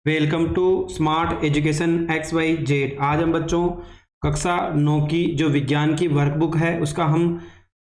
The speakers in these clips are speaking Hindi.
Welcome to smart education X Y Z. आज हम बच्चों कक्षा 9 की जो विज्ञान की वर्कबुक है उसका हम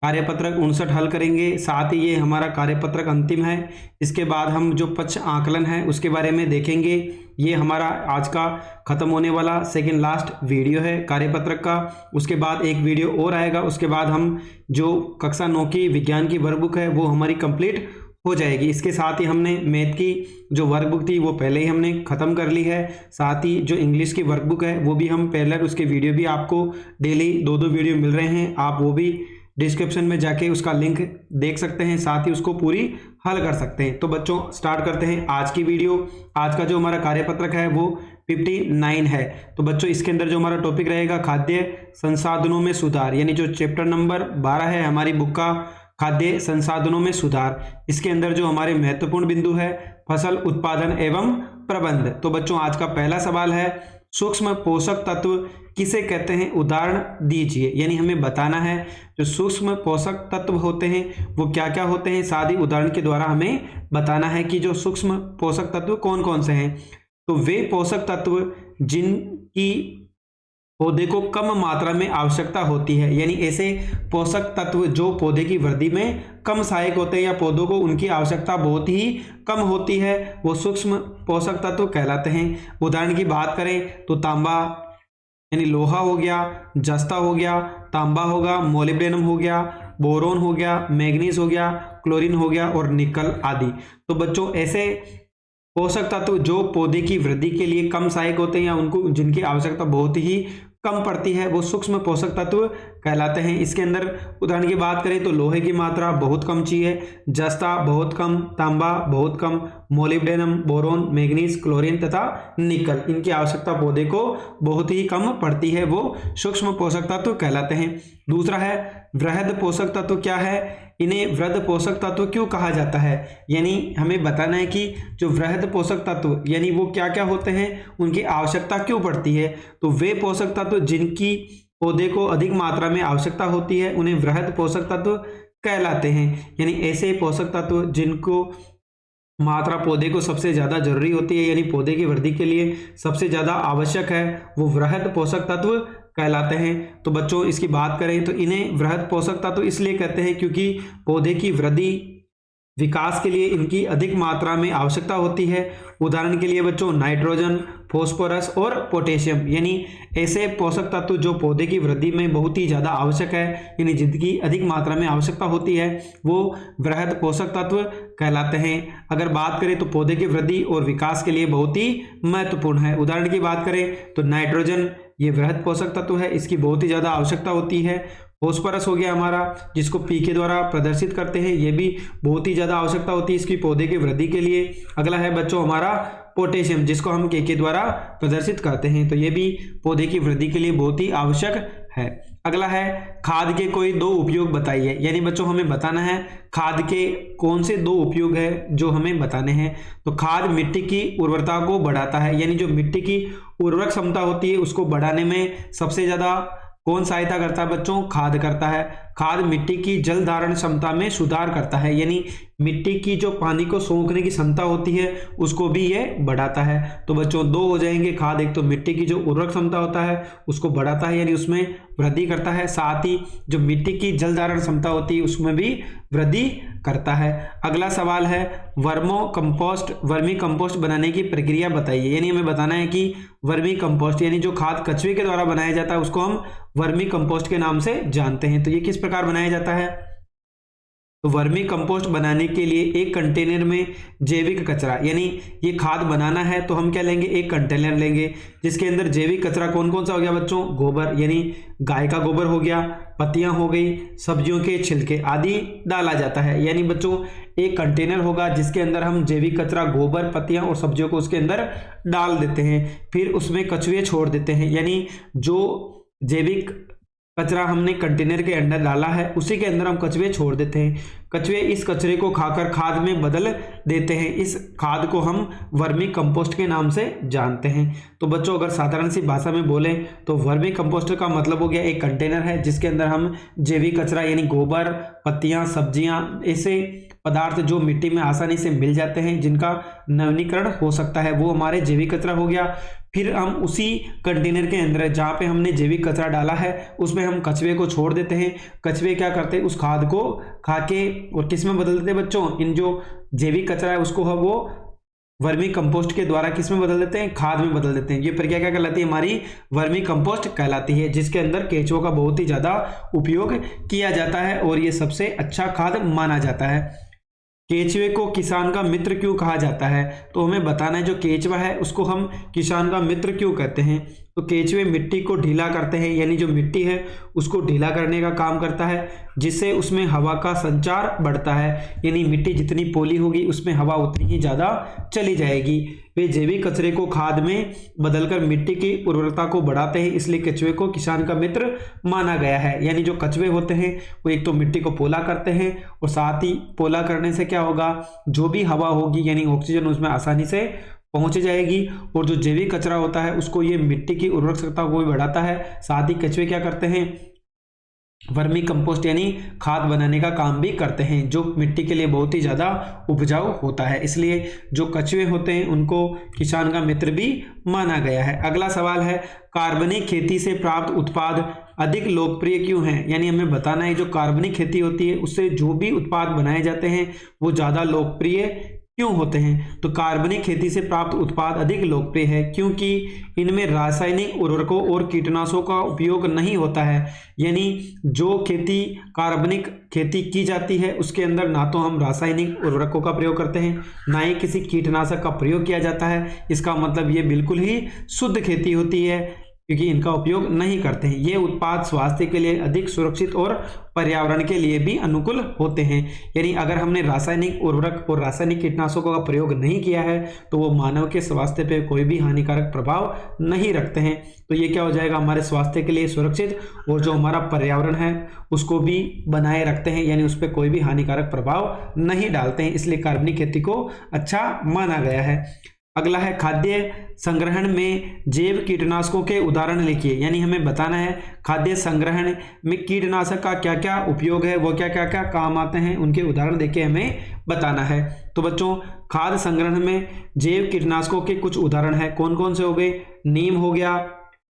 कार्यपत्रक 59 हल करेंगे। साथ ही ये हमारा कार्यपत्रक अंतिम है। इसके बाद हम जो पक्ष आकलन है उसके बारे में देखेंगे। ये हमारा आज का खत्म होने वाला सेकेंड लास्ट वीडियो है कार्यपत्रक का। उसके बाद एक वीडियो और आएगा। उसके बाद हम जो कक्षा 9 की विज्ञान की वर्कबुक है वो हमारी कंप्लीट हो जाएगी। इसके साथ ही हमने मैथ की जो वर्कबुक थी वो पहले ही हमने ख़त्म कर ली है। साथ ही जो इंग्लिश की वर्कबुक है वो भी हम पहले, उसके वीडियो भी आपको डेली दो वीडियो मिल रहे हैं। आप वो भी डिस्क्रिप्शन में जाके उसका लिंक देख सकते हैं, साथ ही उसको पूरी हल कर सकते हैं। तो बच्चों स्टार्ट करते हैं आज की वीडियो। आज का जो हमारा कार्यपत्रक है वो 59 है। तो बच्चों इसके अंदर जो हमारा टॉपिक रहेगा खाद्य संसाधनों में सुधार, यानी जो चैप्टर नंबर 12 है हमारी बुक का, खाद्य संसाधनों में सुधार। इसके अंदर जो हमारे महत्वपूर्ण बिंदु है फसल उत्पादन एवं प्रबंध। तो बच्चों आज का पहला सवाल है सूक्ष्म पोषक तत्व किसे कहते हैं, उदाहरण दीजिए। यानी हमें बताना है जो सूक्ष्म पोषक तत्व होते हैं वो क्या क्या होते हैं, साथ ही उदाहरण के द्वारा हमें बताना है कि जो सूक्ष्म पोषक तत्व कौन कौन से हैं। तो वे पोषक तत्व जिनकी पौधे को कम मात्रा में आवश्यकता होती है, यानी ऐसे पोषक तत्व जो पौधे की वृद्धि में कम सहायक होते हैं या पौधों को उनकी आवश्यकता बहुत ही कम होती है, वो सूक्ष्म पोषक तत्व कहलाते हैं। उदाहरण की बात करें तो तांबा यानी लोहा हो गया, जस्ता हो गया, तांबा होगा, मोलिब्डेनम हो गया, बोरोन हो गया, मैग्नीज हो गया, क्लोरीन हो गया और निकल आदि। तो बच्चों ऐसे पोषक तत्व जो पौधे की वृद्धि के लिए कम सहायक होते हैं या उनको जिनकी आवश्यकता बहुत ही कम पड़ती है वो सूक्ष्म पोषक तत्व कहलाते हैं। इसके अंदर उदाहरण की बात करें तो लोहे की मात्रा बहुत कम चाहिए, जस्ता बहुत कम, तांबा बहुत कम, मोलिब्डेनम, बोरोन, मैग्नीज, क्लोरीन तथा निकल, इनकी आवश्यकता पौधे को बहुत ही कम पड़ती है, वो सूक्ष्म पोषक तत्व कहलाते हैं। दूसरा है वृहद पोषक तत्व क्या है, इन्हें वृहद पोषक तत्व क्यों कहा जाता है। यानी हमें बताना है कि जो वृहद पोषक तत्व यानी वो क्या क्या होते हैं, उनकी आवश्यकता क्यों पड़ती है। तो वे पोषक तत्व जिनकी पौधे को अधिक मात्रा में आवश्यकता होती है उन्हें वृहद पोषक तत्व कहलाते हैं। यानी ऐसे पोषक तत्व जिनको मात्रा पौधे को सबसे ज़्यादा जरूरी होती है, यानी पौधे की वृद्धि के लिए सबसे ज़्यादा आवश्यक है, वो वृहद पोषक तत्व कहलाते हैं। तो बच्चों इसकी बात करें तो इन्हें वृहद पोषक तत्व इसलिए कहते हैं क्योंकि पौधे की वृद्धि विकास के लिए इनकी अधिक मात्रा में आवश्यकता होती है। उदाहरण के लिए बच्चों नाइट्रोजन, फॉस्फोरस और पोटेशियम, यानी ऐसे पोषक तत्व जो पौधे की वृद्धि में बहुत ही ज़्यादा आवश्यक है, यानी जिनकी अधिक मात्रा में आवश्यकता होती है वो वृहद पोषक तत्व कहलाते हैं। अगर बात करें तो पौधे की वृद्धि और विकास के लिए बहुत ही महत्वपूर्ण है। उदाहरण की बात करें तो नाइट्रोजन ये वृहद पोषक तत्व है, इसकी बहुत ही ज़्यादा आवश्यकता होती है। फॉस्फोरस हो गया हमारा जिसको पी के द्वारा प्रदर्शित करते हैं, ये भी बहुत ही ज़्यादा आवश्यकता होती है इसकी पौधे की वृद्धि के लिए। अगला है बच्चों हमारा पोटेशियम जिसको हम के द्वारा प्रदर्शित करते हैं, तो ये भी पौधे की वृद्धि के लिए बहुत ही आवश्यक है। अगला है खाद के कोई दो उपयोग बताइए। यानी बच्चों हमें बताना है खाद के कौन से दो उपयोग है जो हमें बताने हैं। तो खाद मिट्टी की उर्वरता को बढ़ाता है, यानी जो मिट्टी की उर्वरक क्षमता होती है उसको बढ़ाने में सबसे ज़्यादा कौन सहायता करता है बच्चों, खाद करता है। खाद मिट्टी की जल धारण क्षमता में सुधार करता है, यानी मिट्टी की जो पानी को सोखने की क्षमता होती है उसको भी ये बढ़ाता है। तो बच्चों दो हो जाएंगे खाद, एक तो मिट्टी की जो उर्वरक क्षमता होता है उसको बढ़ाता है यानी उसमें वृद्धि करता है, साथ ही जो मिट्टी की जल धारण क्षमता होती है उसमें भी वृद्धि करता है। अगला सवाल है वर्मी कंपोस्ट बनाने की प्रक्रिया बताइए। यानी हमें बताना है कि वर्मी कंपोस्ट यानी जो खाद कचरे के द्वारा बनाया जाता है उसको हम वर्मी कंपोस्ट के नाम से जानते हैं। तो ये किस प्रकार बनाया जाता है, तो वर्मी कंपोस्ट बनाने के लिए एक कंटेनर में जैविक कचरा, यानी ये खाद बनाना है तो हम क्या लेंगे, एक कंटेनर लेंगे जिसके अंदर जैविक कचरा कौन कौन सा हो गया बच्चों, गोबर यानी गाय का गोबर हो गया, पत्तियां हो गई, सब्जियों के छिलके आदि डाला जाता है। यानी बच्चों एक कंटेनर होगा जिसके अंदर हम जैविक कचरा, गोबर, पत्तियां और सब्जियों को उसके अंदर डाल देते हैं, फिर उसमें कचुए छोड़ देते हैं। यानी जो जैविक कचरा हमने कंटेनर के अंदर डाला है उसी के अंदर हम कचरे छोड़ देते हैं। कचरे इस कचरे को खाकर खाद में बदल देते हैं, इस खाद को हम वर्मी कंपोस्ट के नाम से जानते हैं। तो बच्चों अगर साधारण सी भाषा में बोलें तो वर्मी कंपोस्ट का मतलब हो गया एक कंटेनर है जिसके अंदर हम जैविक कचरा यानी गोबर, पत्तियां, सब्जियां, ऐसे पदार्थ जो मिट्टी में आसानी से मिल जाते हैं, जिनका नवीनीकरण हो सकता है, वो हमारे जैविक कचरा हो गया। फिर हम उसी कंटेनर के अंदर जहाँ पे हमने जैविक कचरा डाला है उसमें हम कचरे को छोड़ देते हैं। कचरे क्या करते हैं, उस खाद को खा के और किस में बदल देते हैं बच्चों, इन जो जैविक कचरा है उसको हम वो वर्मी कंपोस्ट के द्वारा किस में बदल देते हैं, खाद में बदल देते हैं। ये प्रक्रिया क्या कहलाती है, हमारी वर्मी कंपोस्ट कहलाती है, जिसके अंदर केंचुओं का बहुत ही ज्यादा उपयोग किया जाता है और ये सबसे अच्छा खाद माना जाता है। केंचुए को किसान का मित्र क्यों कहा जाता है, तो हमें बताना है जो केंचुआ है उसको हम किसान का मित्र क्यों कहते हैं। तो केंचुए मिट्टी को ढीला करते हैं, यानी जो मिट्टी है उसको ढीला करने का काम करता है, जिससे उसमें हवा का संचार बढ़ता है, यानी मिट्टी जितनी पोली होगी उसमें हवा उतनी ही ज़्यादा चली जाएगी। वे जैविक कचरे को खाद में बदलकर मिट्टी की उर्वरता को बढ़ाते हैं, इसलिए केंचुए को किसान का मित्र माना गया है। यानी जो कछुए होते हैं वो एक तो मिट्टी को पोला करते हैं और साथ ही पोला करने से क्या होगा, जो भी हवा होगी यानी ऑक्सीजन उसमें आसानी से पहुंच जाएगी, और जो जैविक कचरा होता है उसको ये मिट्टी की उर्वरक क्षमता को भी बढ़ाता है। साथ ही कछुए क्या करते हैं, वर्मी कंपोस्ट यानी खाद बनाने का काम भी करते हैं, जो मिट्टी के लिए बहुत ही ज़्यादा उपजाऊ होता है। इसलिए जो कछुए होते हैं उनको किसान का मित्र भी माना गया है। अगला सवाल है, कार्बनिक खेती से प्राप्त उत्पाद अधिक लोकप्रिय क्यों हैं। यानी हमें बताना है जो कार्बनिक खेती होती है उससे जो भी उत्पाद बनाए जाते हैं वो ज़्यादा लोकप्रिय क्यों होते हैं। तो कार्बनिक खेती से प्राप्त उत्पाद अधिक लोकप्रिय है क्योंकि इनमें रासायनिक उर्वरकों और कीटनाशकों का उपयोग नहीं होता है। यानी जो खेती कार्बनिक खेती की जाती है उसके अंदर ना तो हम रासायनिक उर्वरकों का प्रयोग करते हैं, ना ही किसी कीटनाशक का प्रयोग किया जाता है। इसका मतलब ये बिल्कुल ही शुद्ध खेती होती है क्योंकि इनका उपयोग नहीं करते हैं। ये उत्पाद स्वास्थ्य के लिए अधिक सुरक्षित और पर्यावरण के लिए भी अनुकूल होते हैं। यानी अगर हमने रासायनिक उर्वरक और रासायनिक कीटनाशकों का प्रयोग नहीं किया है तो वो मानव के स्वास्थ्य पे कोई भी हानिकारक प्रभाव नहीं रखते हैं। तो ये क्या हो जाएगा, हमारे स्वास्थ्य के लिए सुरक्षित और जो हमारा पर्यावरण है उसको भी बनाए रखते हैं, यानी उस पर कोई भी हानिकारक प्रभाव नहीं डालते हैं। इसलिए कार्बनिक खेती को अच्छा माना गया है। अगला है, खाद्य संग्रहण में जैव कीटनाशकों के उदाहरण लिखिए। यानी हमें बताना है खाद्य संग्रहण में कीटनाशक का क्या क्या उपयोग है, वो क्या क्या क्या काम आते हैं, उनके उदाहरण देके हमें बताना है। तो बच्चों खाद्य संग्रहण में जैव कीटनाशकों के कुछ उदाहरण है, कौन कौन से हो गए, नीम हो गया,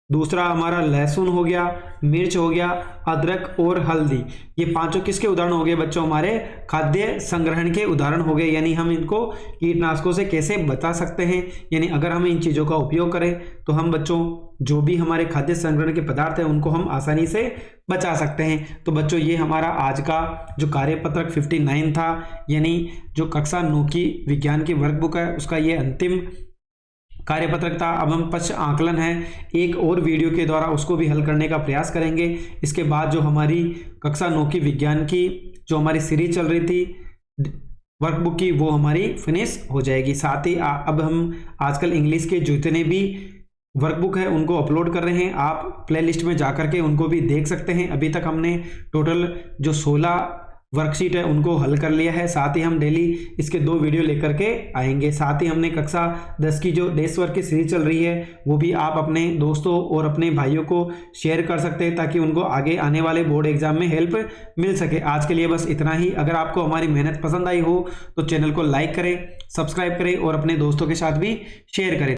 दूसरा हमारा लहसुन हो गया, मिर्च हो गया, अदरक और हल्दी। ये पांचों किसके उदाहरण हो गए बच्चों, हमारे खाद्य संग्रहण के उदाहरण हो गए। यानी हम इनको कीटनाशकों से कैसे बचा सकते हैं, यानी अगर हम इन चीज़ों का उपयोग करें तो हम बच्चों जो भी हमारे खाद्य संग्रहण के पदार्थ हैं उनको हम आसानी से बचा सकते हैं। तो बच्चों ये हमारा आज का जो कार्यपत्रक 59 था, यानी जो कक्षा 9 की विज्ञान की वर्कबुक है उसका ये अंतिम कार्यपत्रक था। अब हम पश्च आकलन है एक और वीडियो के द्वारा उसको भी हल करने का प्रयास करेंगे। इसके बाद जो हमारी कक्षा 9 की विज्ञान की जो हमारी सीरीज चल रही थी वर्कबुक की वो हमारी फिनिश हो जाएगी। साथ ही अब हम आजकल इंग्लिश के जितने भी वर्कबुक है उनको अपलोड कर रहे हैं, आप प्लेलिस्ट में जाकर के उनको भी देख सकते हैं। अभी तक हमने टोटल जो 16 वर्कशीट है उनको हल कर लिया है। साथ ही हम डेली इसके 2 वीडियो लेकर के आएंगे। साथ ही हमने कक्षा 10 की जो डेस्क वर्क की सीरीज चल रही है वो भी आप अपने दोस्तों और अपने भाइयों को शेयर कर सकते हैं ताकि उनको आगे आने वाले बोर्ड एग्जाम में हेल्प मिल सके। आज के लिए बस इतना ही। अगर आपको हमारी मेहनत पसंद आई हो तो चैनल को लाइक करें, सब्सक्राइब करें और अपने दोस्तों के साथ भी शेयर करें।